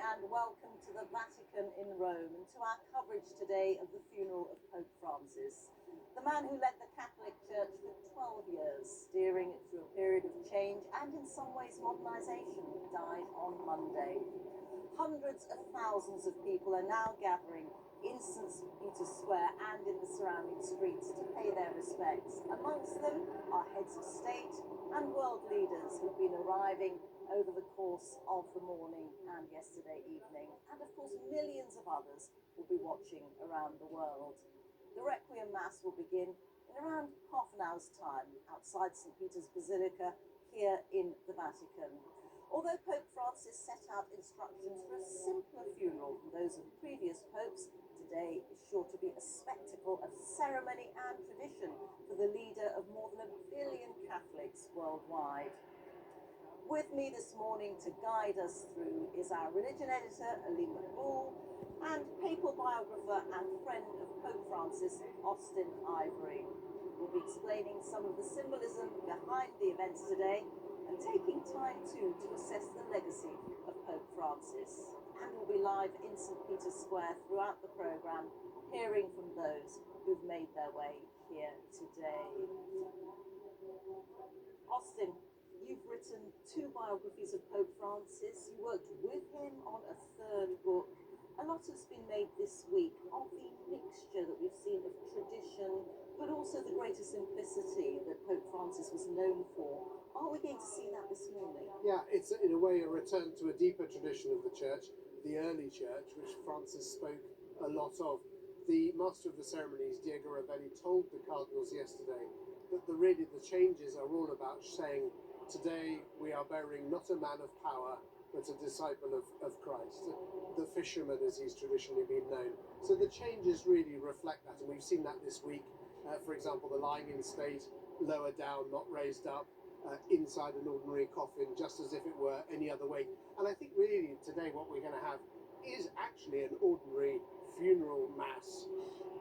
and welcome to the Vatican in Rome and to our coverage today of the funeral of Pope Francis, the man who led the Catholic Church for 12 years, steering it through a period of change and in some ways modernisation, died on Monday. Hundreds of thousands of people are now gathering in St. Peter's Square and in the surrounding streets to pay their respects. Amongst them are heads of state and world leaders who've been arriving over the course of the morning and yesterday evening. And of course, millions of others will be watching around the world. The Requiem Mass will begin in around half an hour's time outside St. Peter's Basilica here in the Vatican. Although Pope Francis set out instructions for a simpler funeral than those of previous popes, today is sure to be a spectacle of ceremony and tradition for the leader of more than 1 billion Catholics worldwide. With me this morning to guide us through is our religion editor, Aline McBall, and papal biographer and friend of Pope Francis, Austin Ivory. We'll be explaining some of the symbolism behind the events today and taking time too to assess the legacy of Pope Francis. And we'll be live in St. Peter's Square throughout the programme, hearing from those who've made their way here today. Austin, you've written 2 biographies of Pope Francis. You worked with him on a 3rd book. A lot has been made this week of the mixture that we've seen of tradition, but also the greater simplicity that Pope Francis was known for. Are we going to see that this morning? Yeah, it's in a way a return to a deeper tradition of the church, the early church, which Francis spoke a lot of. The master of the ceremonies, Diego Ravelli, told the cardinals yesterday that the changes are all about saying, today we are burying not a man of power, but a disciple of Christ, the fisherman as he's traditionally been known. So the changes really reflect that, and we've seen that this week. For example, the lying in state, lower down, not raised up, inside an ordinary coffin, just as if it were any other way. And I think really today what we're going to have is actually an ordinary funeral mass,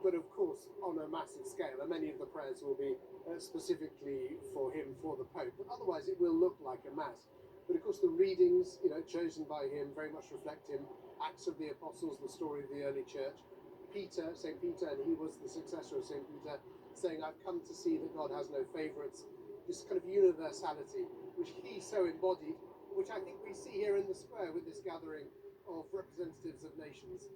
but of course on a massive scale, and many of the prayers will be specifically for him, for the Pope, but otherwise it will look like a mass. But of course the readings, chosen by him very much reflect him. Acts of the Apostles, the story of the early church. Peter, St. Peter, and he was the successor of St. Peter, saying, I've come to see that God has no favourites. This kind of universality, which he so embodied, which I think we see here in the square with this gathering of representatives of nations.